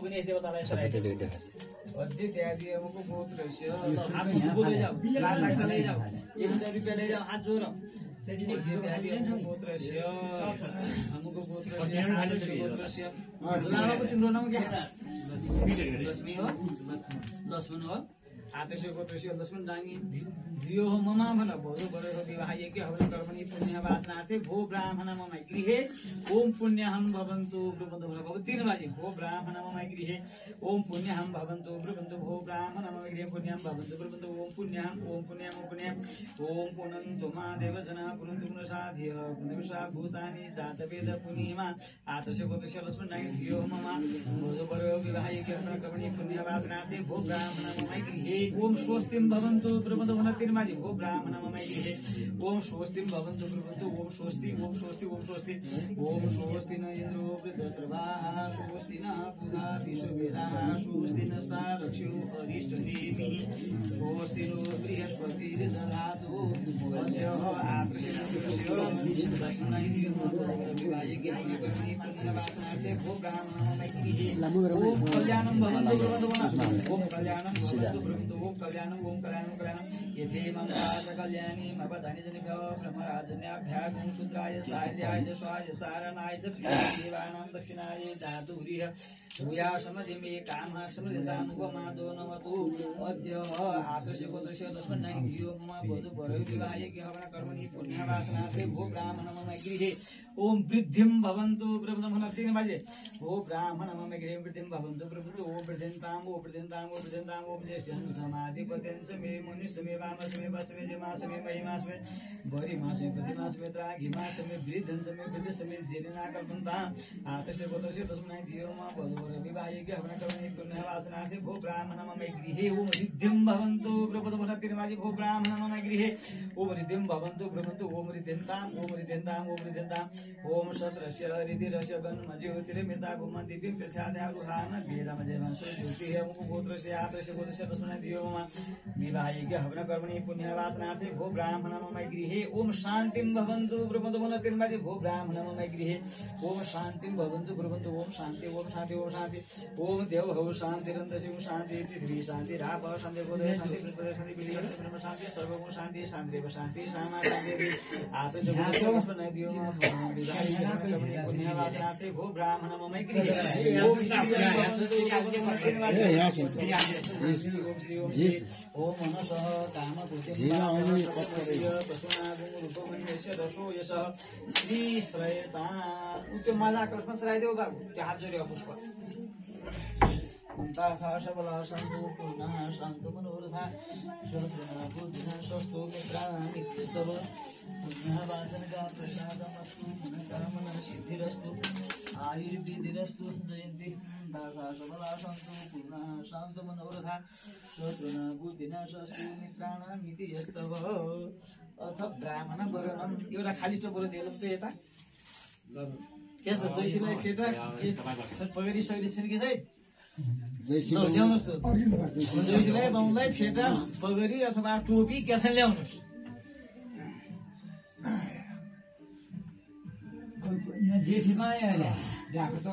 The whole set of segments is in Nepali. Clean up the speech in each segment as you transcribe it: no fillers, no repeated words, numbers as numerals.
पनि यस देवतालाई सराय अद्य त्यागी हमको गोत्रस्य आप बोले जाओ लाख लाख ले जाओ 1000 रुपया ले जाओ हाथ जोड़ो अद्य त्यागी हमको गोत्रस्य गोत्रस्य लामा को तिम्रो नाम के लक्ष्मी हो लक्ष्मण हो आतस्य गोत्रस्य लक्ष्मण डांगी धियो हो ममा भन भोजो गरेको विवाह यज्ञ हवन कर्मणि पुण्य वासनार्थे भो ब्राह्मण मम गृहे ओम पुण्यहं भवन्तु ब्रह्मतो भव तीन बाजी भो ब्राह्मण मम गृहे ओम पुण्यहं भवन्तु ब्रह्मतो भो ब्राह्मण मम गृहे पुण्यं भवन्तु ब्रह्मतो ओम पुण्यं ओम पुनन्तु मा देवजना पुनन्तु साध्य पुनविषा भूतानि जातवेद पुनीमा आतस्य गोत्रस्य लक्ष्मण डांगी धियो हो मम भोजो गरेको विवाह यज्ञ हवन कर्मणि पुण्य वासनार्थे भो ब्राह्मण मम गृहे ओम स्वस्तिं भवन्तु ब्रह्मतो माजी भो ब्राह्मण मम गृहे ओम स्वस्तिं भवन्तु ब्रह्मतो ओम स्वस्ति ओम स्वस्ति ओम स्वस्ति ओम स्वस्ति न इन्द्रो वृद्धश्रवाः स्वस्ति न पूजा विश्ववेदाः स्वस्ति न सारक्षो अरिष्टनेमिः स्वस्ति नो बृहस्पतिर्दधातु अद्यः आत्रशिनस्य विवाहयज्ञ भो ब्राह्मण मम गृहे ओम कल्याणं भवन्तु ब्रह्मतो ओम कल्याणं भवन्तु ब्रह्मतो ओम कल्याणं यथे मंगलाच कल्याणी भवदानि जनेभ्यो ब्रह्मराजन्याभ्यागुं शूद्राय सायल्याय स्वाय सारणाय च देवानां दक्षिणाय धातुरिह भूया समधिमे कामः समधितां गोमादो नमतु अद्य आतस्य गोत्रस्य लक्ष्मण धियो मम भोजो गरेको विवाह यज्ञ हवन कर्मणि पुण्यवासनार्थे भो ब्राह्मण मम गृहे ओम वृद्धिं भवन्तु ब्रह्मणः तीन बाजे भो ब्राह्मण मम गृहे वृद्धिं भवन्तु ब्रह्मतो ओम वृद्धिन्तां ओम ज्येष्ठं समाधिपतिं च मे मुनिसमे वामसमे वसमे जमासमे महिमासमे भरिमासमे प्रतिमासमे त्राघिमासमे वृद्धंसमे वृद्धसमे जेनाकल्पन्ता आतस्य गोत्रस्य लक्ष्मण धियो मम भोजो विवाह यज्ञ हवन कर्मणि पुण्यवासनार्थे भो ब्राह्मण मम गृहे ओम वृद्धिं भवन्तु ब्रह्मतो तीर्माजी भो ब्राह्मण मम गृहे ओम वृद्धिं भवन्तु ब्रह्मतो ओम वृद्धिन्तां ओम सत्रस्य हरितिरस्य गन्मज्योतिर्मृता भूमन्ति पृथ्व्याद्यारुहान वेदमजयवंश ज्योतिः हमको गोत्रस्य आतस्य गोत्रस्य लक्ष्मण धियो मम विवाह यज्ञ हवन कर्मणि पुण्यवासनार्थे भो ब्राह्मण मम गृहे ओम शान्तिं भवन्तु ब्रह्मतो तीर्माजी भो ब्राह्मण मम गृहे ओम शान्तिं भवन्तु ब्रह्मतो ओम शान्ति ओम देव भव शान्तिरन्तरिक्षं शान्ति पृथ्वी शान्ति राप शान्ति गोदय शान्ति पृथ्वी शान्ति बिलिह ब्रह्म शान्ति सर्वगुण शान्ति शान्तिरेव शान्ति सामा शान्ति आतस्य गोत्रस्य धियो मम विवाह यज्ञ हवन कर्मणि पुण्यवासनार्थे भो ब्राह्मण मम गृहे ओम ओम मनसः कामभूतिं श्री श्रयता त्यो मजा कृष्ण श्राइदेऊ बाबु त्यो हात जोड्यो पुष्प सबला सन्तु पूर्णः शान्तु मनोरथा बुद्धिः स्वस्तु मित्रामित्यस्तव पुण्यः वासनका प्रसादमस्तु मनोकामना सिद्धिरस्तु आयुर्विधिरस्तु जयन्ति सबला सन्तु पूर्णः शान्तु मनोरथा शत्रुना बुद्धिना स्वस्तु मित्राणामिति यस्तव अथ ब्राह्मण वर्णम एउटा खाली चोपरो दिएलौँ त यता के छ जयसीलाई केटा पगडी शैली छिन् कि चाहिँ ल्याउनुहोस् त जयसीलाई बाउलाई फेटा पगडी अथवा टोपी के छ ल्याउनुहोस् यहाँ जेठीमा ल्याएको त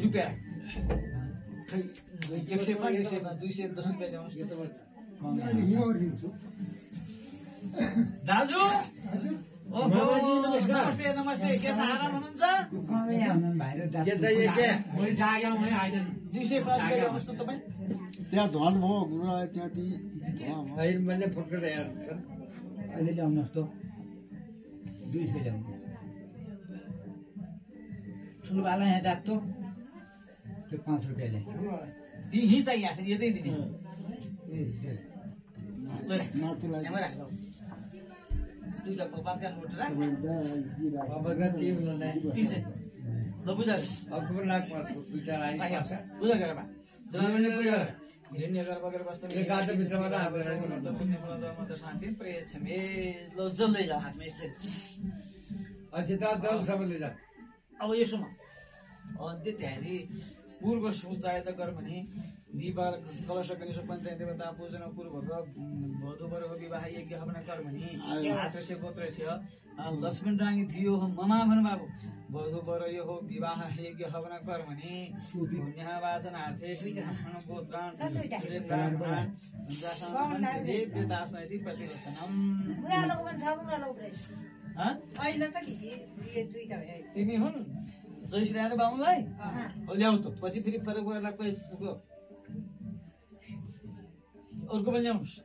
रुपियाँ 100 मा 210 रुपियाँ ल्याउनुहोस् दाजु नमस्ते नमस्ते के छ आराम हुनुहुन्छ 205 ल्याउनुहोस् त तपाईँ त्यहाँ धन भयो गुरु त्यहाँ ती मैले फुटकर अहिले ल्याउनुहोस् त 200 ल्याउनु ठुलोवाला यहाँ जातो त्यो 5 रुपियाँ ल्याए दिही चाहिएको छ यतै दिने दुईटा 5 का नोट राख ल बुझा अक्टोबर लाख दुईटा बुझा गरेर बा जनावरले बुझा हिरण्य गर्भ गरेर बस्दा गाडो भित्रबाट आएको शान्ति प्रेस मे ल जल्दै जा हातमा यस्तै अझै त सबैले जा अब यसोमा अन्त्य त्यहाँदेखि पूर्व सोचायता गर भने दीपा कलश गणेश पंचायत देवता पूजन पूर्वक वधूवरको विवाह यज्ञ हवन कर्मणि आत्रस्य गोत्रस्य लक्ष्मण रानी थियो ममा भन्नुभएको वधूवर यो विवाह यज्ञ हवन कर्मणि पुण्यः वाचनार्थे गोत्रान् प्रेतास्मैति प्रतिवचनम् तिमी हुन् जयश्री आएर बाहुनलाई ल्याउ त पछि फेरि फरक गरेर अर्को पनि ल्याउनुहोस्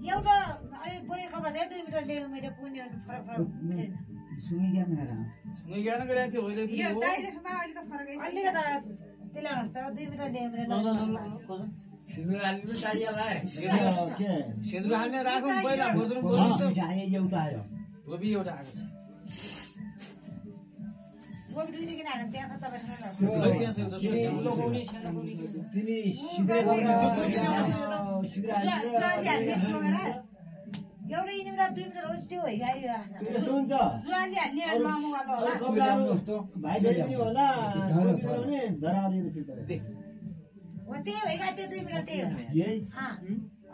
एउटा अहिले बोकेको खबर 2 मिटर ल्यायो मैले पुण्य फरक सुँगै ज्ञान गरेको थियो अहिले यो डाइरेक्टमा अलिक फरक छ अहिले त त्यसले भन्नुस् त 2 मिटर ल्यायो मैले सिन्दुर हाल्नु चाहिएला सिन्दुर हाल्ने राखौँ पहिला भोजन एउटा आयो धोबी एउटा आएको छ गोबी दुई देखि आएर त्यहाँ छ तपाईसँग तिनी सिधै एउटा इनिमिदा 2 मिटर हो त्यो हो गाडी यस्तो हुन्छ जुवाली हाल्ने मामु गर्नु होला भाइ पनि होला भने धराउने फिल्टर हो त्यही हो गाडी 2 मिटर त्यही हो यही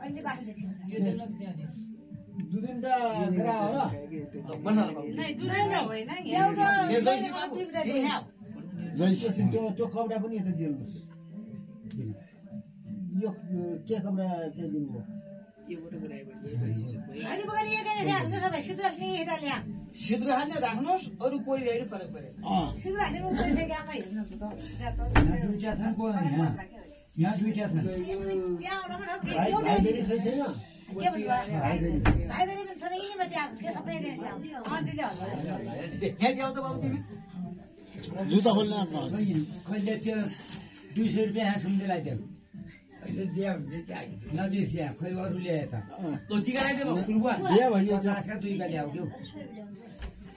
अहिले बाटो देखिन्छ दुईटा ग्रा हो र जैसे त्यो कपडा पनि यता दिनुहोस् यो के कपडा चाहिँ दिनुभयो सिन्दुर हाल्ने राख्नुहोस् अरू कोही भए फरक परेन यहाँ दुईटा छन् जुत्ता खोल्ने कहिले त्यो 200 रुपियाँ सुन्दै लाग्यो अहिले दिया हुन्छ नदिस यहाँ खोइ अरू ल्याए त टिका लगाइदिनु दिया भयो लाखका 2 का ल्याउ त्यो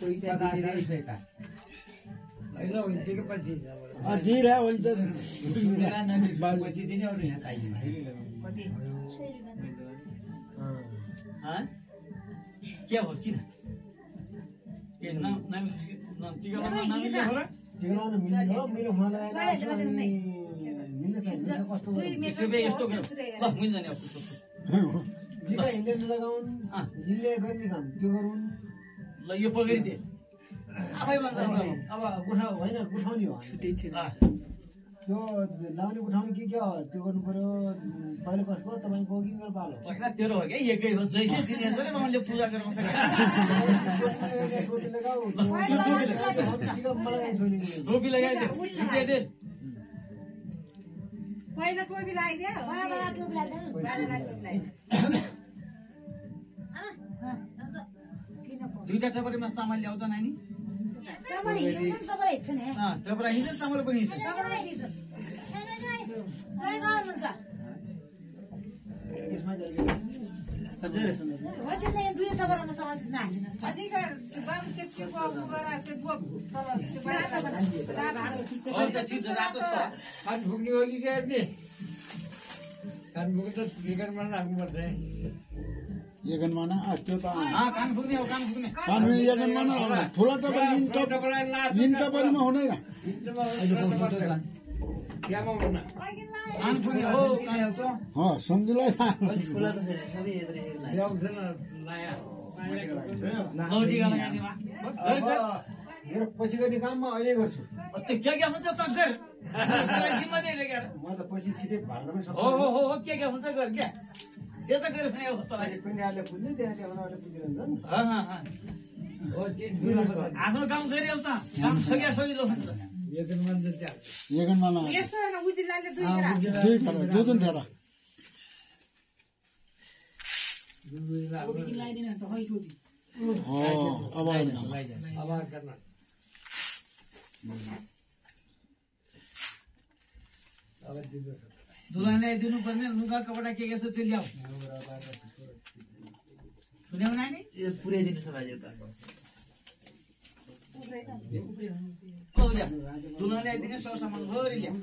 पैसा दिएका अहिले हुन्छ कि पछि दिइरह हुन्छ पछि दिने अरू यहाँ चाहिएन के हो किन के नाम टिका लगाउन नमिल्ने हो र टिका लगाउन मिल्ने हो मेरो मलाई मिल्न चाहिन्छ कस्तो यस्तो गरौँ ल मिल्दैन अब टिका हिँडेर लगाउन् हिँड्ने गर्ने काम त्यो गरौँ ल यो पक्रिदिए आफै भन्छ अब गुठा होइन गुठाउने हो त्यो लाउने गुठाउने के हो त्यो गर्नु पर्यो पहिलो कसको तपाईँको कि मेरो पालो होइन तेरो हो क्या एकै हो जैसे दिने छ नि मैले पूजा गर्न टोपी लगाइदियो ढुक्याइदिए पहिला टोपी लगाइदियो दुईटा टपरीमा सामान ल्याउँछ नानी टपरा हिँड्छ चामल पनि हिँड्छ खान फुक्ने हो कि गर्ने खान फुक्नु त लेखनमा राख्नुपर्छ एगनमा न त्यो त कान फुक्ने हो कान फुक्ने एगनमा न ठुलो टपरी इन टपरीमा हुँदैन कान फुक्ने हो सम्झुलाई मेरो पछि गर्ने काम म अहिले गर्छु त्यो के हुन्छ त गर म त पछि सिधै भाग्न सक्छु हो के हुन्छ गर क्या त्यो त गरे भने हो तँलाई कुनीहरूले बुझ्ने त्यहाँबाट बुझिरहन्छन् आफ्नो काम गरिहाल्छ काम सकिया सजिलो हुन्छ एगनमा न दुई फेर अब दुलालाई दिनु पर्ने लुगा कपडा के छ त्यो ल्याऊ सुन्यौ नानी पुर्याइदिनु छ भाइ उता दुलालाई दिने सरसामान गरी ल्याऊ